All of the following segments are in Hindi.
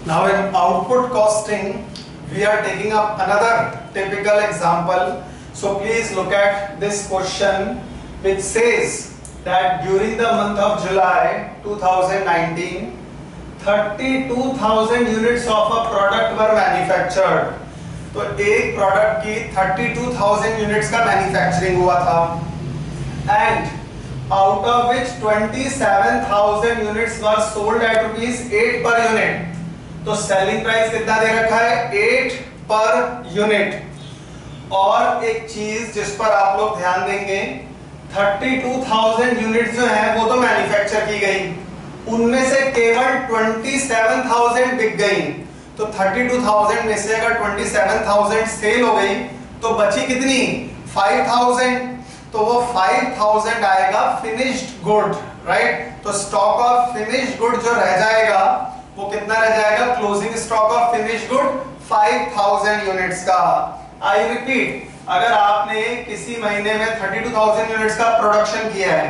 Now in output costing, we are taking up another typical example. So please look at this question which says that during the month of July 2019, 32,000 units of a product were manufactured. तो एक प्रोडक्ट की 32,000 यूनिट्स का मैन्युफैक्चरिंग हुआ था and out of which 27,000 units were sold at ₹8 per unit. तो सेलिंग प्राइस कितना दे रखा है 8 पर यूनिट। और एक चीज जिस पर आप लोग ध्यान देंगे, 32,000 यूनिट जो है वो तो मैन्युफैक्चर की गई, उनमें से केवल 27,000 बिक गई। तो 32,000 में से अगर 27,000 सेल हो गई तो बची कितनी 5,000। तो वो 5,000 आएगा फिनिश्ड गुड, राइट। तो स्टॉक ऑफ फिनिश्ड गुड जो रह जाएगा वो कितना रह जाएगा, closing stock of finished good 5,000 units का। आई रिपीट, अगर आपने किसी महीने में 32,000 यूनिट्स का प्रोडक्शन किया है,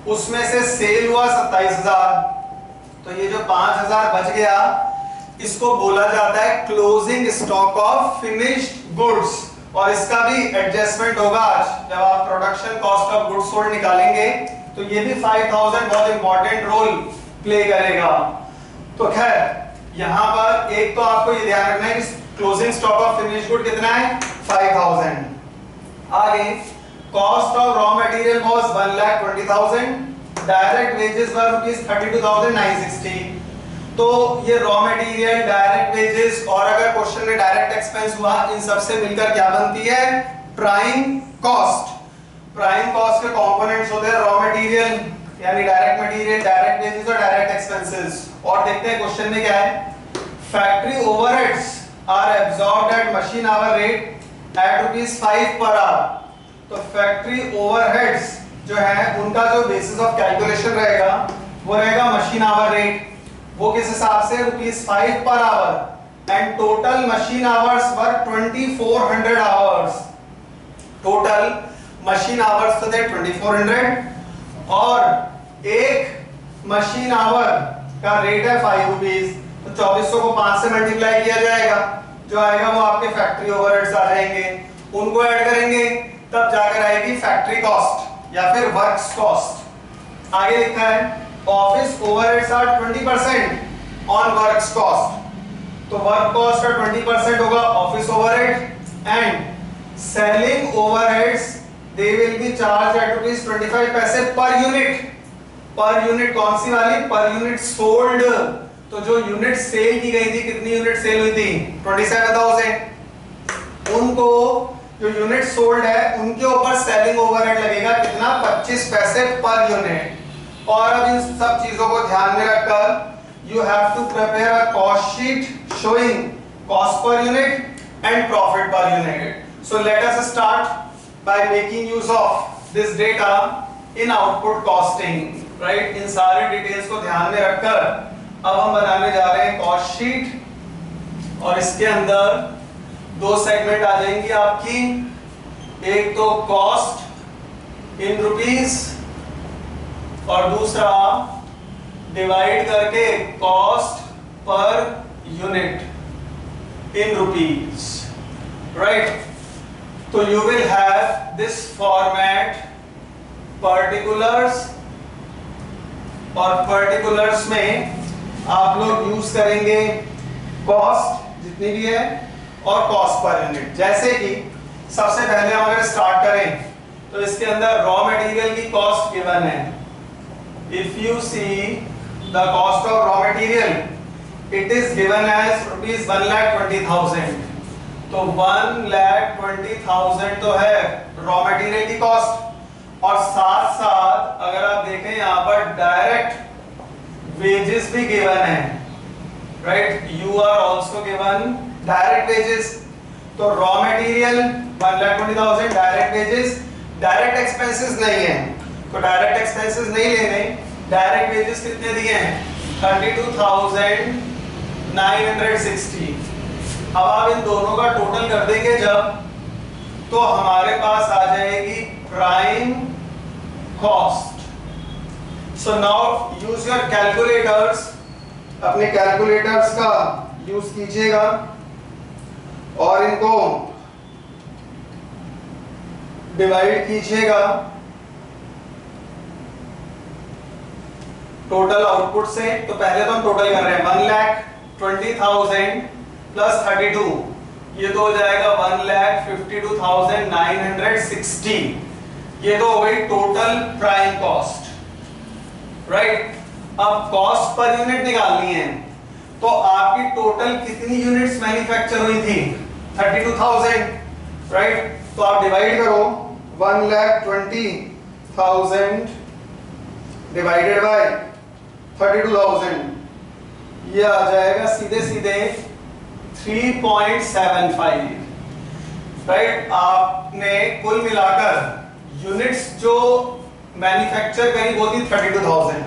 उसमें से सेल हुआ 27,000, तो ये जो 5,000 बच गया इसको बोला जाता है closing stock of finished goods. और इसका भी एडजस्टमेंट होगा आज जब आप production cost of goods sold निकालेंगे, तो ये भी 5,000 बहुत इंपॉर्टेंट रोल प्ले करेगा। तो खैर यहाँ पर एक तो आपको ये ध्यान रखना है कि closing stock of finished good कितना है 5,000। आगे cost of raw material was 1,20,000, direct wages were ₹32,960। तो ये रॉ मटेरियल, डायरेक्ट वेजेस और अगर क्वेश्चन में डायरेक्ट एक्सपेंस हुआ, इन सब से मिलकर क्या बनती है प्राइम कॉस्ट। प्राइम कॉस्ट के कंपोनेंट्स होते हैं रॉ मटेरियल यानी डायरेक्ट मटेरियल, डायरेक्ट वेजेस और डायरेक्ट एक्सपेंसेस। और देखते हैं क्वेश्चन में क्या है। Factory overheads are absorbed at machine hour rate at ₹5 per our. तो फैक्ट्री ओवरहेड्स जो है उनका जो बेसिस ऑफ कैलकुलेशन रहेगा वो रहेगा मशीन आवर रेट। वो किस हिसाब से ₹5 per our. And total machine hours were 2400 hours. Total machine hours तो थे 2400 और एक मशीन आवर का रेट है ₹5। तो 2400 को 5 से मल्टीप्लाई किया जाएगा, जो आएगा वो आपके फैक्ट्री ओवरहेड्स आ जाएंगे, उनको ऐड करेंगे तब जाकर आएगी फैक्ट्री कॉस्ट या फिर वर्क्स कॉस्ट। आगे लिखा है office overheads are 20% on works cost. तो वर्क कॉस्ट का 20% होगा office overhead and selling overheads they will be charge at ₹25 per unit. Per unit कौन सी वाली, पर यूनिट सोल्ड। तो जो यूनिट सेल की गई थी, कितनी यूनिट सेल हुई थी 27,000, उनको जो यूनिट सोल्ड है उनके ऊपर सेलिंग ओवरहेड लगेगा कितना 25 पैसे पर यूनिट। और अब इन सब चीजों को ध्यान में रखकर you have to prepare a cost sheet showing cost per unit and profit per unit. So let us start by making use of this data in output costing, right. इन सारे डिटेल्स को ध्यान में रखकर अब हम बनाने जा रहे हैं कॉस्ट शीट। और इसके अंदर दो सेगमेंट आ जाएंगी आपकी, एक तो कॉस्ट इन रुपीस और दूसरा डिवाइड करके cost per unit in rupees, right. तो you will have this format particulars, और पर्टिकुलर्स में आप लोग यूज करेंगे कॉस्ट जितनी भी है और कॉस्ट पर यूनिट। जैसे कि सबसे पहले हम अगर स्टार्ट करें तो इसके अंदर रॉ मटेरियल की कॉस्ट गिवन है। If you see the cost of raw material, it is given as ₹1,20,000. तो 1,20,000 तो है रॉ मटेरियल की कॉस्ट। और साथ साथ अगर आप देखें यहाँ पर डायरेक्ट वेजेस भी गिवन है, right. You are also given direct wages. तो raw material 1,20,000, direct wages, direct expenses नहीं है तो डायरेक्ट एक्सपेंसेस नहीं लेने, डायरेक्ट वेजेस कितने दिए हैं 32,960। अब आप इन दोनों का टोटल कर देंगे जब, तो हमारे पास आ जाएगी prime cost. So now use your calculators, अपने कैलकुलेटर्स का यूज कीजिएगा और इनको डिवाइड कीजिएगा टोटल आउटपुट से। तो पहले तो हम टोटल कर रहे हैं 1,20,000 प्लस 32, ये तो हो जाएगा 1,52,960। ये तो हो गई टोटल प्राइम कॉस्ट, राइट। अब कॉस्ट पर यूनिट निकालनी है, तो आपकी टोटल कितनी यूनिट्स मैन्युफैक्चर हुई थी? 32,000, राइट। तो आप डिवाइड करो 1,20,000 डिवाइडेड बाय 32,000, ये आ जाएगा सीधे सीधे 3.75, राइट। आपने कुल मिलाकर यूनिट्स जो मैन्युफैक्चर करी वो थी 32,000,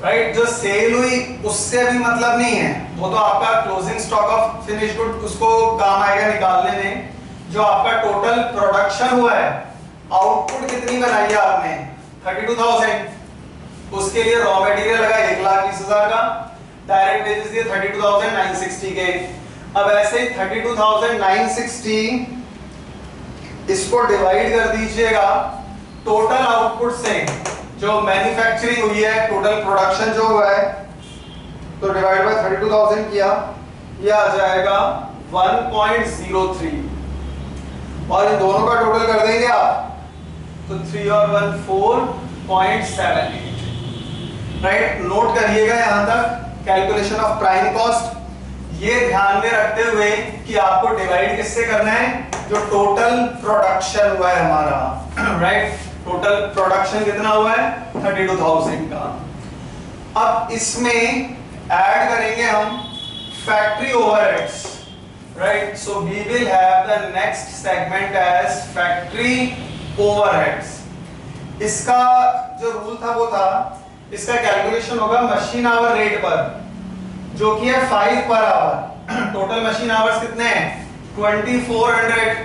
राइट। जो सेल हुई उससे भी मतलब नहीं है, वो तो आपका closing stock of finish good उसको काम आएगा निकालने में। जो आपका टोटल प्रोडक्शन हुआ है, आउटपुट कितनी बनाई है आपने? 32,000। उसके लिए रॉ मटेरियल लगा 1,20,000 का, डायरेक्ट वेजेस दिए 32,960 के। अब ऐसे ही 32,960 इसको डिवाइड कर दीजिएगा टोटल आउटपुट से, जो मैन्युफैक्चरिंग हुई है, टोटल प्रोडक्शन जो हुआ है, तो डिवाइड बाय 32,000 किया, ये आ जाएगा 1.03, और इन दोनों का टोटल कर देंगे आप तो 3 और 1 4.78, राइट। नोट करिएगा यहां तक कैलकुलेशन ऑफ प्राइम कॉस्ट, ये ध्यान में रखते हुए कि आपको डिवाइड किससे करना है? जो टोटल प्रोडक्शन हुआ है हमारा, राइट। टोटल प्रोडक्शन कितना हुआ है? 32,000 का। अब इसमें ऐड करेंगे हम factory overheads, right. So we will have the next segment as factory overheads. इसका जो रूल था वो था, इसका कैलकुलेशन होगा मशीन आवर रेट पर, जो कि है 5 per our. Total machine hours कितने हैं? 2400।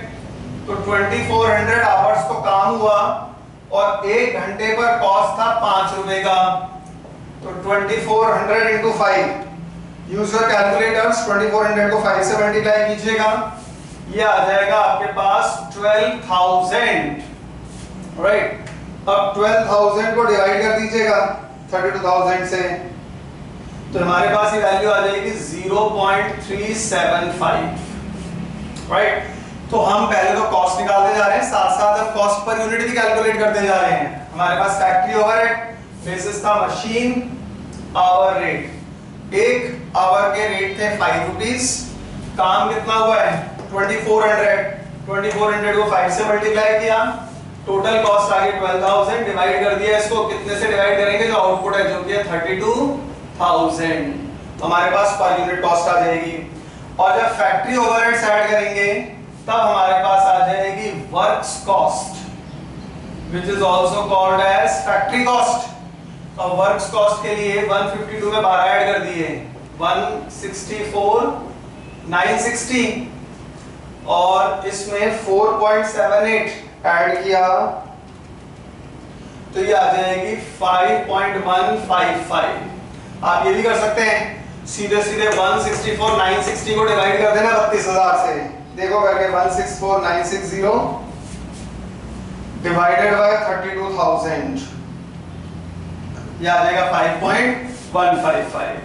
तो 2400 आवर्स को काम हुआ और 1 घंटे पर कॉस्ट था 5 रुपए का। तो 2400 into 5, यूज योर कैलकुलेटर्स। 2400 को 5 से मल्टीप्लाई कीजिएगा, ये आ जाएगा आपके पास 12,000, राइट। अब 12,000 को डिवाइड कर दीजिएगा 32,000 से, तो हमारे पास ये वैल्यू आ जाएगी 0.375, राइट। तो हम पहले तो कॉस्ट निकालते जा रहे हैं, साथ साथ हम कॉस्ट पर यूनिट भी कैलकुलेट करते जा रहे हैं। हमारे पास फैक्ट्री ओवरहेड बेसिस था मशीन आवर रेट। 1 आवर के रेट थे 5 रुपीस, काम कितना हुआ है? 2400 को 5 से मल्टीप्लाई किया, टोटल कॉस्ट आ गई 12,000, डिवाइड कर दिया। इसको कितने से डिवाइड करेंगे? जो आउटपुट है, जो कि है 32,000, हमारे पास पर यूनिट कॉस्ट आ जाएगी। और जब फैक्ट्री ओवरहेड्स ऐड करेंगे तब हमारे पास आ जाएगी works cost, which is also called as factory cost. अब वर्क्स कॉस्ट के लिए 152 में 12 ऐड कर दिए, 164,960, और इसमें 4.78 ऐड किया, तो ये आ जाएगी 5.155। आप ये भी कर सकते हैं, सीधे सीधे 164,960 को डिवाइड कर देना 32,000 से। देखो करके 164,960 डिवाइडेड बाय 32,000, ये आ जाएगा 5.155,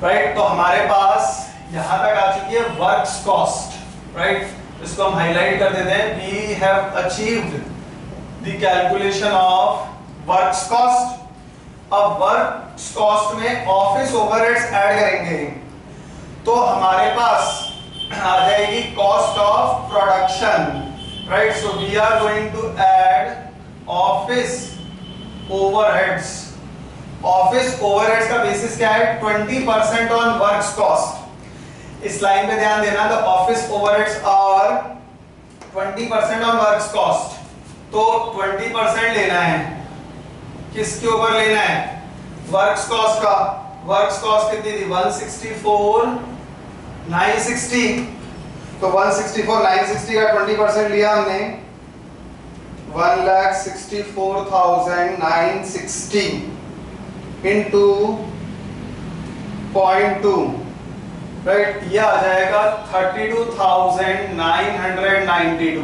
राइट। तो हमारे पास यहां तक आ चुकी है वर्क्स कॉस्ट, राइट। इसको हम हाईलाइट कर देते हैं। We have achieved the calculation of works cost. अब वर्क्स कॉस्ट में ऑफिस ओवरहेड्स ऐड करेंगे, तो हमारे पास आ जाएगी cost of production, right. So we are going to add office overheads. Office overheads का बेसिस क्या है? 20% ऑन वर्क्स कॉस्ट। इस लाइन पे ध्यान देना, the office overheads are 20% on works cost. तो 20% लेना है, किसके ऊपर लेना है? वर्क्स कॉस्ट का। वर्क्स कॉस्ट कितनी थी? 164,960। तो 164,960 का 20% लिया हमने, 1,64,960 into 0.2, राइट, ये आ जाएगा 32,992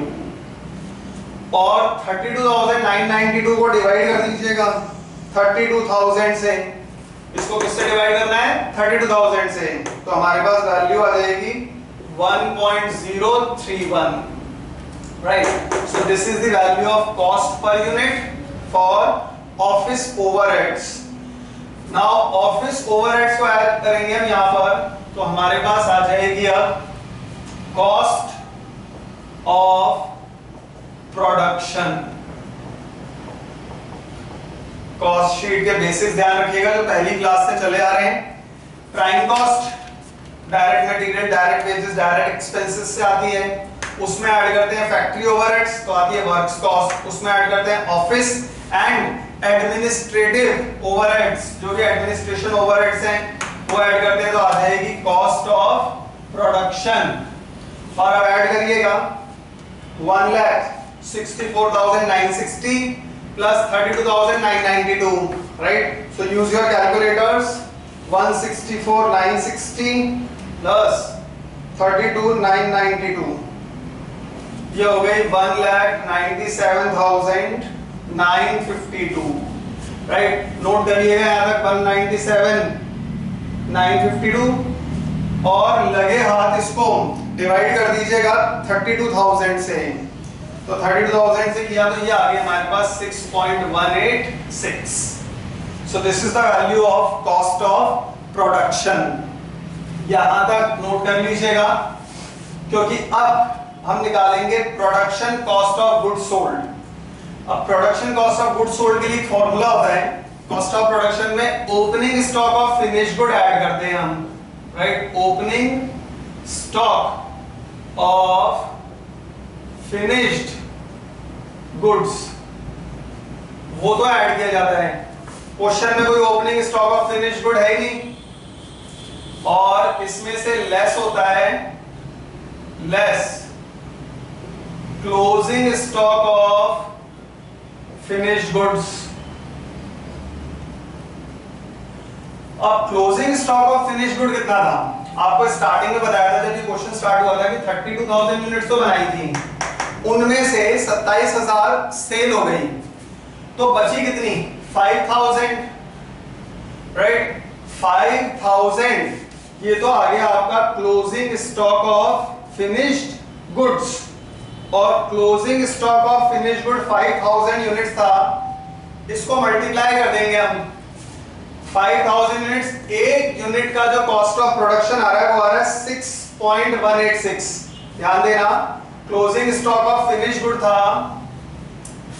और 32,992 को डिवाइड कर दीजिएगा 32,000 से। इसको किससे डिवाइड करना है? 32,000 से। तो हमारे पास वैल्यू आ जाएगी 1.031, right. So this is the value of cost per unit for office overheads. Now office overheads को ऐड करेंगे हम यहां पर, तो हमारे पास आ जाएगी अब cost of production. Cost sheet के बेसिक्स ध्यान रखिएगा जो पहली क्लास से चले आ रहे हैं। Prime cost direct material, direct wages, direct expenses से आती है, उसमें ऐड करते हैं फैक्ट्री ओवरहेड्स, तो आती है वर्क्स कॉस्ट, उसमें ऐड करते हैं ऑफिस एंड एडमिनिस्ट्रेटिव ओवरहेड्स, जो भी एडमिनिस्ट्रेशन ओवरहेड्स हैं वो ऐड करते हैं, तो आ जाएगी कॉस्ट ऑफ प्रोडक्शन। और अब ऐड करिएगा 1,64,960 plus 32,992, right? So use your calculators. 164,960 plus 32,992. ये हो गई 1,97,952, right? नोट करिएगा यहाँ तक 197,952 और लगे हाथ इसको डिवाइड कर दीजिएगा 32,000 से। तो 32,000 से किया तो ये आ गया हमारे पास 6.186। So this is the value of cost of production. यहां तक नोट कर लीजिएगा, क्योंकि अब हम निकालेंगे production cost of goods sold. अब production cost of goods sold के लिए फॉर्मूला होता है कॉस्ट ऑफ प्रोडक्शन में, opening stock of finished good add करते हैं हम, right. Opening stock of finished goods वो तो ऐड किया जाता है। क्वेश्चन में कोई opening stock of finished good है ही नहीं, और इसमें से लेस होता है less closing stock of finished goods. अब closing stock of finished good कितना था? आपको स्टार्टिंग में बताया था जब ये क्वेश्चन स्टार्ट हुआ था कि 32,000 यूनिट्स तो बनाई थी, उनमें से 27,000 सेल हो गई, तो बची कितनी? 5,000, राइट। 5,000 ये तो आ गया आपका closing stock of finished goods, और closing stock of finished good 5,000 units था। इसको मल्टीप्लाई कर देंगे हम 5,000 यूनिट्स, एक यूनिट का जो कॉस्ट ऑफ प्रोडक्शन आ रहा है वो आ रहा है 6.186। ध्यान देना, closing stock of finished good था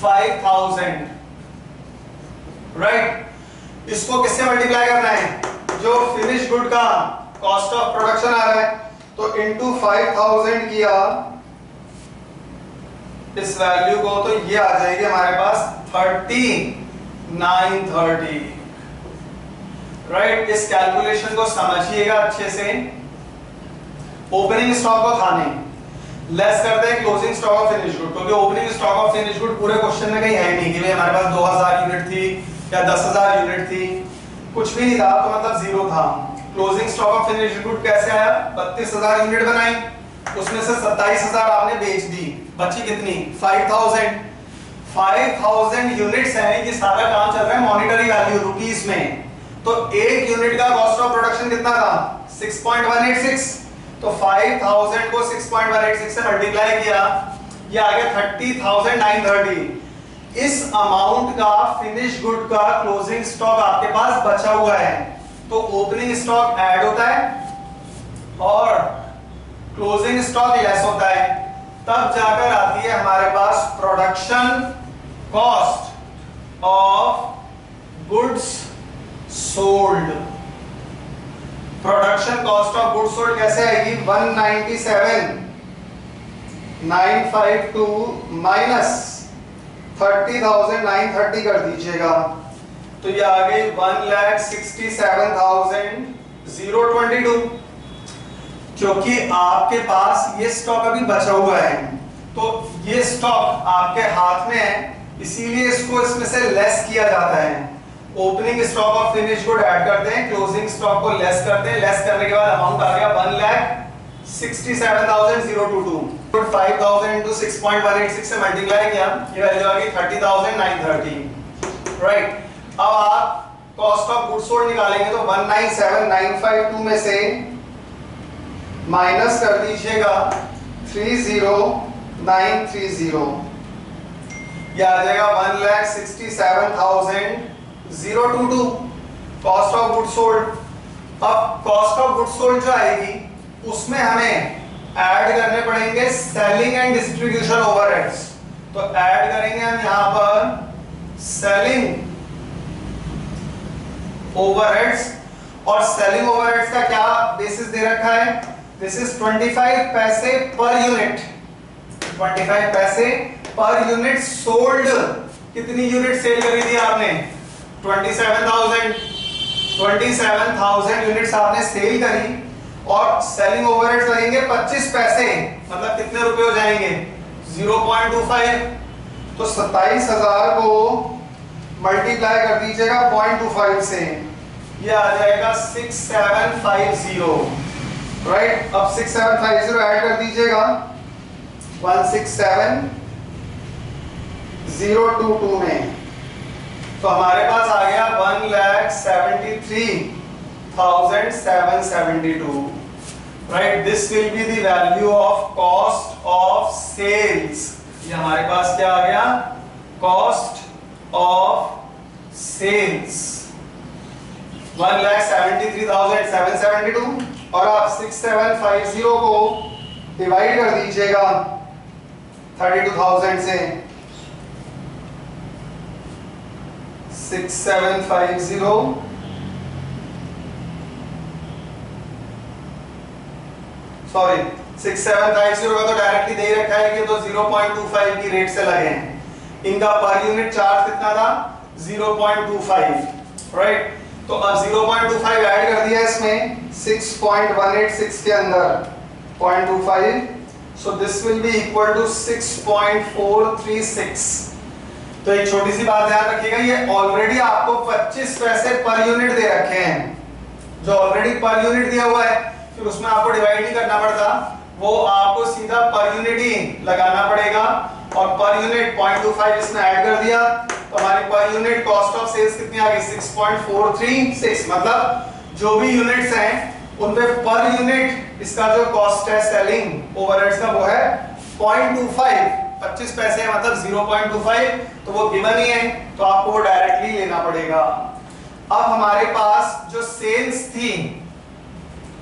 5,000, राइट। इसको किससे मल्टीप्लाई करना है? जो फिनिश्ड गुड का कॉस्ट ऑफ प्रोडक्शन आ रहा है, तो इनटू 5,000 किया इस वैल्यू को, तो ये आ जाएगी हमारे पास 3930, राइट। इस कैलकुलेशन को समझिएगा अच्छे से। ओपनिंग स्टॉक को था नहीं, लेस करते हैं closing stock of finished good, क्योंकि opening stock of finished good पूरे क्वेश्चन में कहीं है नहीं कि भाई हमारे पास 2,000 यूनिट थी या 10,000 यूनिट थी, कुछ भी नहीं था, तो मतलब जीरो था। Closing stock of finished good कैसे आया? 32,000 यूनिट बनाई, उसमें से 27,000 आपने बेच दी, बची कितनी? 5,000। 5,000 यूनिट्स हैं, ये सारा काम चल रहा है मॉनिटरी वैल्यू रुपीस में, तो एक यूनिट का कॉस्ट ऑफ प्रोडक्शन कितना था? 6.186। तो 5,000 को 6.186 से मल्टीप्लाई किया, ये आ गया 30,930। इस अमाउंट का फिनिश गुड का क्लोजिंग स्टॉक आपके पास बचा हुआ है, तो ओपनिंग स्टॉक ऐड होता है और क्लोजिंग स्टॉक लेस होता है, तब जाकर आती है हमारे पास production cost of goods sold. Production cost of goods sold कैसे आएगी? 197,952 माइनस 30,930 कर दीजिएगा, तो ये आ गई 1,67,022। क्योंकि आपके पास ये स्टॉक अभी बचा हुआ है, तो ये स्टॉक आपके हाथ में है, इसीलिए इसको इसमें से लेस किया जाता है। Opening stock of finish good add करते हैं, क्लोजिंग स्टॉक को लेस करते हैं, लेस करने के बाद अमाउंट आ गया 1,67,022। 5000 into 6.186 से मल्टीप्लाई किया, ये वैल्यू आ गई 30,930। राइट, अब आप कॉस्ट ऑफ गुड्स सोल्ड निकालेंगे तो 197,952 में से माइनस कर दीजिएगा 30,930, ये आ जाएगा 1,67,022 कॉस्ट ऑफ गुड्स सोल्ड। अब कॉस्ट ऑफ गुड्स सोल्ड जो आएगी उसमें हमें ऐड करने पड़ेंगे सेलिंग एंड डिस्ट्रीब्यूशन ओवरहेड्स। तो ऐड करेंगे हम यहां पर सेलिंग ओवरहेड्स, और सेलिंग ओवरहेड्स का क्या बेसिस दे रखा है, दिस इज 25 पैसे पर यूनिट। 25 पैसे पर यूनिट सोल्ड, कितनी यूनिट सेल करी थी आपने, 27,000 यूनिट्स आपने सेल करी, और सेलिंग ओवरहेड्स लगेंगे 25 पैसे, मतलब कितने रुपए हो जाएंगे 0.25। तो 27,000 को मल्टीप्लाई कर दीजिएगा 0.25 से, ये आ जाएगा 6750। राइट, अब 6750 ऐड कर दीजिएगा 167,022 में, तो हमारे पास आ गया 1,73,772। Right, this will be the value of cost of sales. ये हमारे पास क्या आ गया, कॉस्ट ऑफ सेल्स 1,73,772, और आप 6750 को डिवाइड कर दीजिएगा 32,000 से। 6750 सॉरी 6750 का तो डायरेक्टली दे रखा है कि तो 0.25 की रेट से लगे हैं। इनका पर यूनिट चार्ज कितना था 0.25। राइट, तो अब 0.25 ऐड कर दिया इसमें 6.186 के अंदर 0.25, so this will be equal to 6.436। तो एक छोटी सी बात ध्यान रखिएगा, ये ऑलरेडी आपको 25 पैसे पर यूनिट दे रखे हैं, जो ऑलरेडी पर यूनिट दिया हुआ है, फिर उसमें आपको डिवाइड नहीं करना पड़ता, वो आपको सीधा पर यूनिट ही लगाना पड़ेगा, और पर यूनिट 0.25 इसमें ऐड कर दिया, तो हमारी per unit cost of sales कितनी आ गई 6.436। मतलब जो भी यूनिट्स हैं उन पे पर यूनिट इसका जो कॉस्ट है सेलिंग ओवरहेड्स का वो है 0.25, 25 पैसे है मतलब 0.25, तो वो गिवन ही है, तो आपको वो डायरेक्टली लेना पड़ेगा। अब हमारे पास जो सेल्स थी,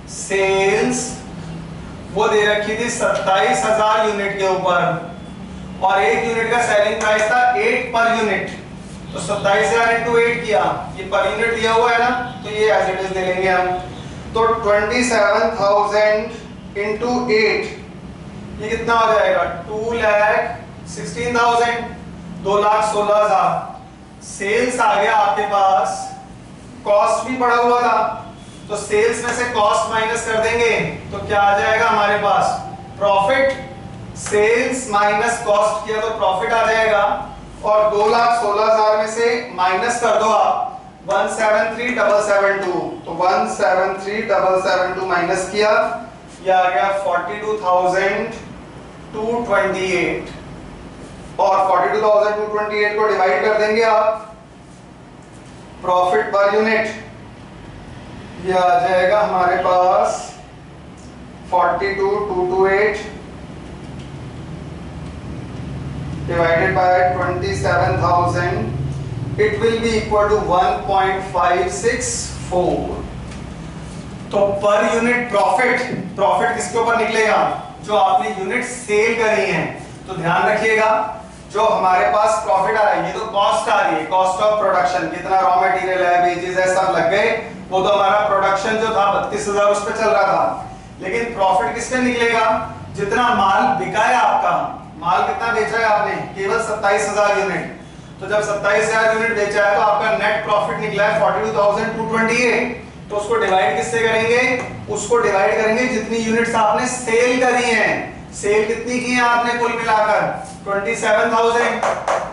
सेल्स वो दे रखी थी 27,000 यूनिट के ऊपर, और एक यूनिट का सेलिंग प्राइस था 8 पर यूनिट, तो 27,000 into 8 किया, ये पर यूनिट दिया हुआ है ना, तो ये एज इट इज ले लेंगे हम। तो 27,000 into 8 ये कितना हो जाएगा 2,16,000, 2,16,000। सेल्स आ गया आपके पास, कॉस्ट भी पड़ा हुआ था, तो सेल्स में से कॉस्ट माइनस कर देंगे तो क्या आ जाएगा हमारे पास प्रॉफिट। सेल्स माइनस कॉस्ट किया तो प्रॉफिट आ जाएगा, और 2,16,000 में से माइनस कर दो आप 173,772, तो 173,772 माइनस किया, ये आ गया 42,228, और 42,228 को डिवाइड कर देंगे आप प्रॉफिट पर यूनिट, ये आ जाएगा हमारे पास 42,228 divided by 27,000, it will be equal to 1.564। तो पर यूनिट प्रॉफिट किसके ऊपर निकलेगा, जो आपने यूनिट सेल करी हैं। तो ध्यान रखिएगा, जो हमारे पास प्रॉफिट आ रहा है, ये तो कॉस्ट आ रही है, कॉस्ट ऑफ प्रोडक्शन, कितना रॉ मटेरियल है, वेजेस है, सब लग गए, वो तो हमारा प्रोडक्शन जो था 32,000 उस पे चल रहा था। लेकिन प्रॉफिट किस पे निकलेगा, जितना माल बिका है आपका, माल कितना बेचा है आपने, केवल 27,000 यूनिट, तो जब 27,000 यूनिट बेचा है तो आपका नेट प्रॉफिट निकला है 42,228। तो उसको डिवाइड किससे करेंगे, उसको डिवाइड करेंगे जितनी यूनिट्स आपने सेल करी हैं। सेल कितनी की है आपने कुल मिलाकर 27,000,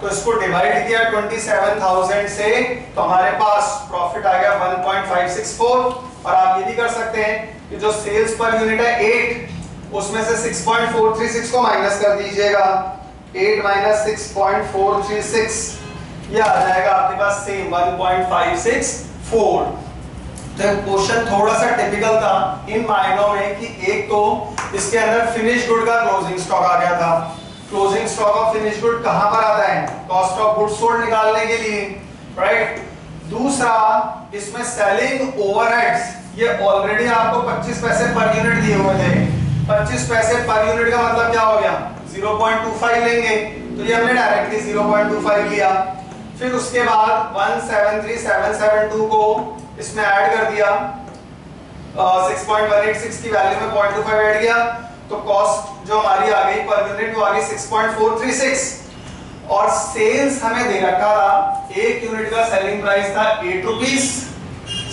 तो इसको डिवाइड किया 27,000 से, तो हमारे पास प्रॉफिट आ गया 1.564। और आप ये भी कर सकते हैं कि जो सेल्स पर यूनिट है 8, उसमें से 6.436 को माइनस कर दीजिएगा, 8 माइनस 6.436, ये आ जाएगा आपके पास सेम 1.564। तो क्वेश्चन थोड़ा सा टिपिकल था इन मायनों में कि एक तो इसके अंदर फिनिश गुड का क्लोजिंग स्टॉक आ गया था। Closing stock of finish good कहां पर आता है? कॉस्ट ऑफ गुड्स सोल्ड निकालने के लिए, राइट। दूसरा, इसमें सेलिंग ओवरहेड्स ये ऑलरेडी आपको 25 पैसे पर यूनिट दिए हुए थे। 25 पैसे पर यूनिट का मतलब क्या हो गया? 0.25 लेंगे, तो ये हमने डायरेक्टली 0.25 लिया। फिर उसके बाद 173772 को इसमें ऐड कर दिया, 6.186 की वैल्यू में 0.25 ऐड किया, तो कॉस्ट जो हमारी आ गई पर यूनिट वो आ गई 6.436। और सेल्स हमें दे रखा था, एक यूनिट का सेलिंग प्राइस था 8 रुपीस,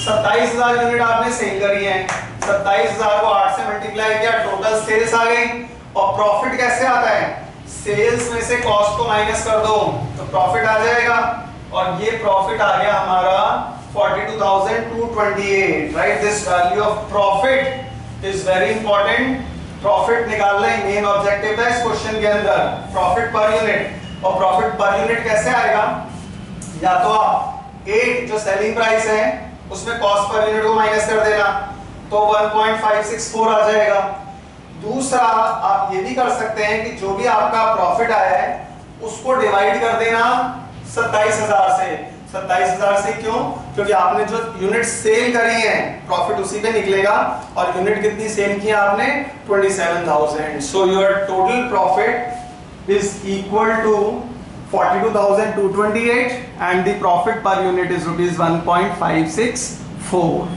27,000 यूनिट आपने सेल करी है, 27,000 को 8 से मल्टीप्लाई किया, टोटल सेल्स आ गई। और प्रॉफिट कैसे आता है? सेल्स में से कॉस्ट को माइनस कर दो तो प्रॉफिट आ जाएगा, और ये प्रॉफिट आ गया हमारा 42,228, right. This value of profit is very important. Profit निकालना ही मेन ऑब्जेक्टिव था इस क्वेश्चन के अंदर, प्रॉफिट पर यूनिट। और प्रॉफिट पर यूनिट कैसे आएगा? या तो आप 8 जो सेलिंग प्राइस है उसमें कॉस्ट पर यूनिट को माइनस कर देना, तो 1.564 आ जाएगा। दूसरा, आप ये भी कर सकते हैं कि जो भी आपका प्रॉफिट आया है उसको डिवाइड कर देना 27,000 से। 27,000 से क्यों? क्योंकि आपने जो यूनिट सेल करी है प्रॉफिट उसी पे निकलेगा, और यूनिट कितनी सेल की आपने? 27,000। So your total profit is equal to 42,228 and the profit per unit is rupees 1.564.